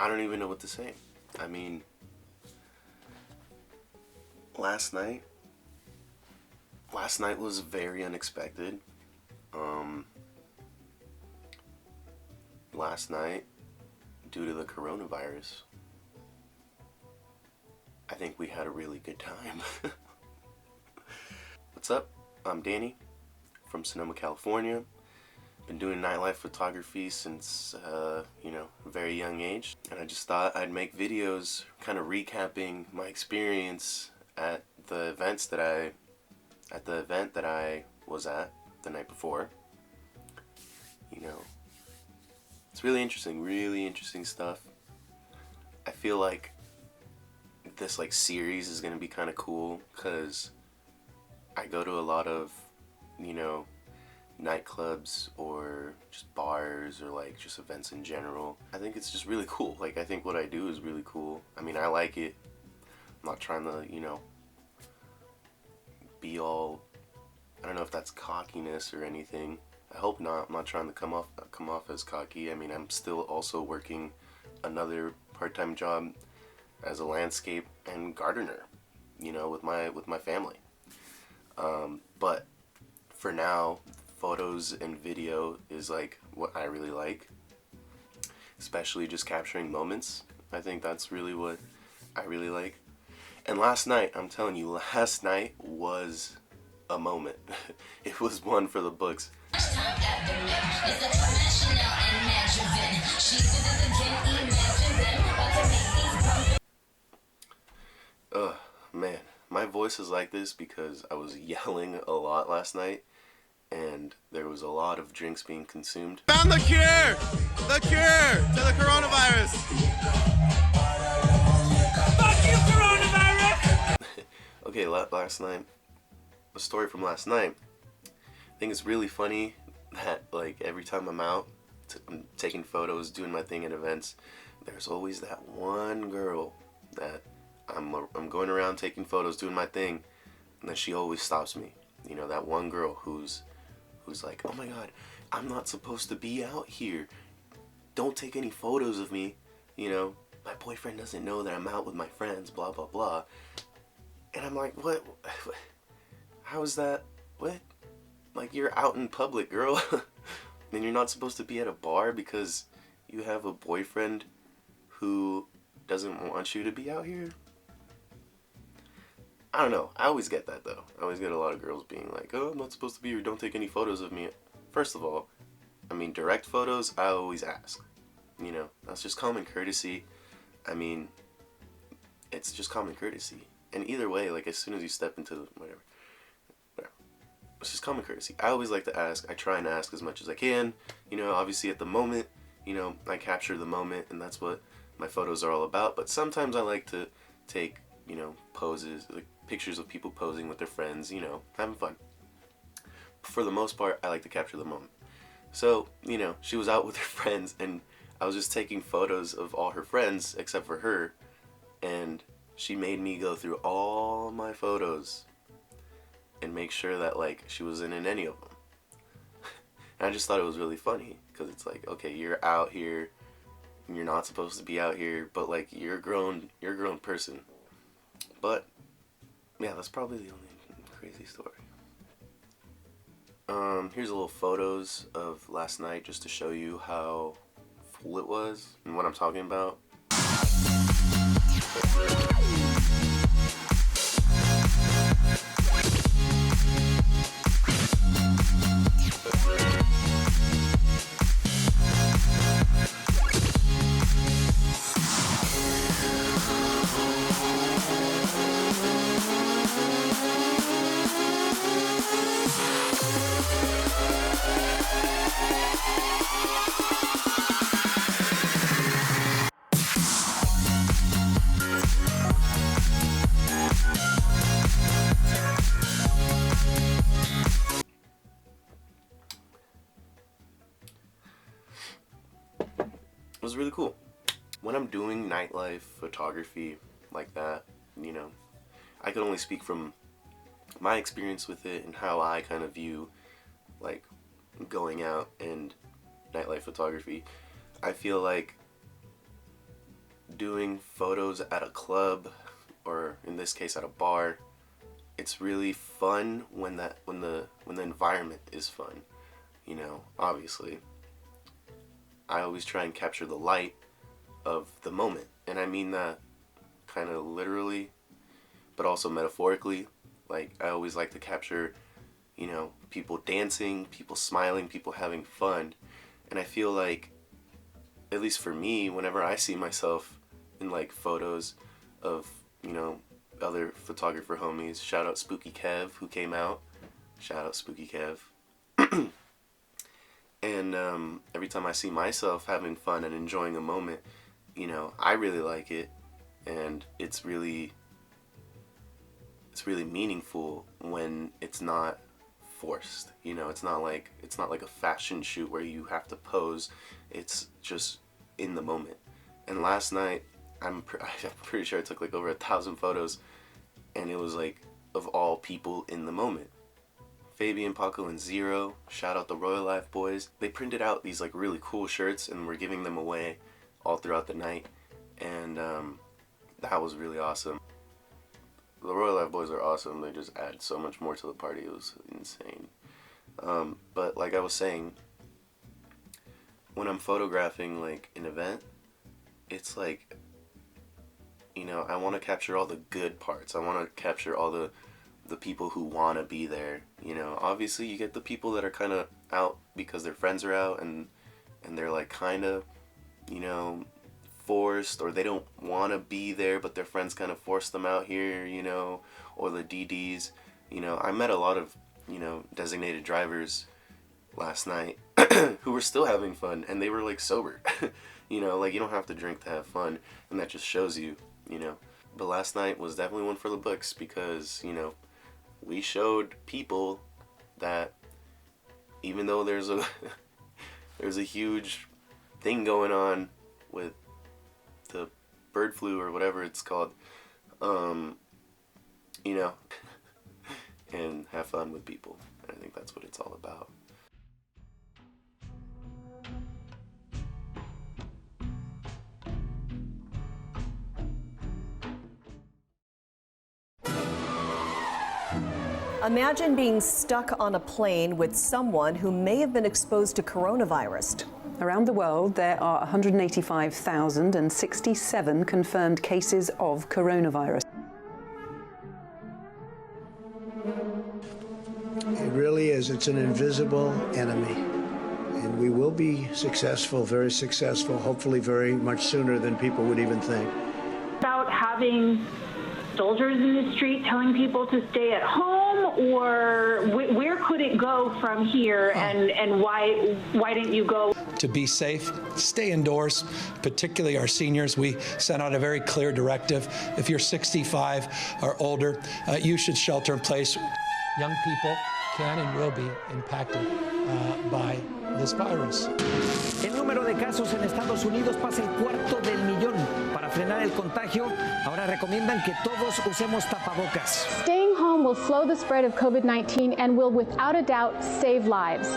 I don't even know what to say. I mean, last night was very unexpected. Um, Last night, due to the coronavirus, I think we had a really good time. What's up? I'm Danny from Sonoma, California. Been doing nightlife photography since, a very young age. And I just thought I'd make videos kind of recapping my experience at the event that I was at the night before. It's really interesting stuff. I feel like this series is gonna be kind of cool because I go to a lot of nightclubs or just bars or just events in general. I think it's just really cool. I think what I do is really cool. I mean, I like it. I'm not trying to be all, I don't know if that's cockiness or anything. I hope not. I'm not trying to come off as cocky. I mean, I'm still also working another part-time job as a landscape and gardener, with my family. But for now, photos and video is what I really like, especially just capturing moments. I think that's really what I really like. And last night, I'm telling you, last night was a moment. It was one for the books. Ugh, man, my voice is like this because I was yelling a lot last night, and there was a lot of drinks being consumed. Found the cure! The cure to the coronavirus! Fuck you, coronavirus! Okay, last night, a story from last night. I think it's really funny that every time I'm out, I'm taking photos, doing my thing at events, there's always that one girl that I'm going around taking photos, doing my thing, and then she always stops me. That one girl who's like, "Oh my God, I'm not supposed to be out here. Don't take any photos of me. My boyfriend doesn't know that I'm out with my friends, blah, blah, blah." And I'm like, what? How is that? What? You're out in public, girl. And you're not supposed to be at a bar because you have a boyfriend who doesn't want you to be out here? I don't know. I always get that, though. I always get a lot of girls being like, "Oh, I'm not supposed to be here. Don't take any photos of me." First of all, I mean, direct photos, I always ask. That's just common courtesy. I mean, it's just common courtesy. And either way, as soon as you step into whatever. It's just common courtesy. I always like to ask. I try and ask as much as I can. Obviously at the moment, I capture the moment, and that's what my photos are all about. But sometimes I like to take, poses, pictures of people posing with their friends, having fun. For the most part, I like to capture the moment. So, she was out with her friends, and I was just taking photos of all her friends except for her, and she made me go through all my photos and make sure that she wasn't in any of them. And I just thought it was really funny because it's okay, you're out here and you're not supposed to be out here, but you're a grown person. But yeah, that's probably the only crazy story. Here's a little photos of last night just to show you how full it was and what I'm talking about. It was really cool. When I'm doing nightlife photography like that, I can only speak from my experience with it and how I kind of view going out and nightlife photography. I feel like doing photos at a club, or in this case at a bar, it's really fun when the environment is fun. You know, obviously, I always try and capture the light of the moment, and I mean that kind of literally, but also metaphorically. Like, I always like to capture, you know, people dancing, people smiling, people having fun. And I feel like, at least for me, whenever I see myself in like photos of, you know, other photographer homies, shout out Spooky Kev who came out, shout out Spooky Kev. And every time I see myself having fun and enjoying a moment, you know, I really like it, and it's really meaningful when it's not forced. You know, it's not like a fashion shoot where you have to pose. It's just in the moment. And last night, I'm pretty sure I took like over 1,000 photos, and it was like of all people in the moment. Fabian, Paco, and Zero, shout out the Royal Life boys. They printed out these like really cool shirts and were giving them away all throughout the night, and that was really awesome. The Royal Life boys are awesome. They just add so much more to the party. It was insane. But like I was saying, when I'm photographing like an event, it's like, you know, I want to capture all the good parts. I want to capture all the people who want to be there. You know, obviously you get the people that are kind of out because their friends are out, and they're like kind of, you know, forced, or they don't want to be there but their friends kind of force them out here, you know, or the DDs. You know, I met a lot of, you know, designated drivers last night who were still having fun, and they were like sober. You know, like, you don't have to drink to have fun, and that just shows you, you know. But last night was definitely one for the books, because, you know, we showed people that even though there's a huge thing going on with the bird flu or whatever it's called, you know, and have fun with people. And I think that's what it's all about. Imagine being stuck on a plane with someone who may have been exposed to coronavirus. Around the world, there are 185,067 confirmed cases of coronavirus. It really is. It's an invisible enemy. And we will be successful, very successful, hopefully very much sooner than people would even think. About having soldiers in the street telling people to stay at home, or where could it go from here, and why didn't you go? To be safe, stay indoors, particularly our seniors. We sent out a very clear directive. If you're 65 or older, you should shelter in place. Young people can and will be impacted by this virus. El número de casos en Estados Unidos pasa el 1/4 millón. Para frenar el contagio, ahora recomiendan que todos usemos tapabocas. Staying home will slow the spread of COVID-19 and will, without a doubt, save lives.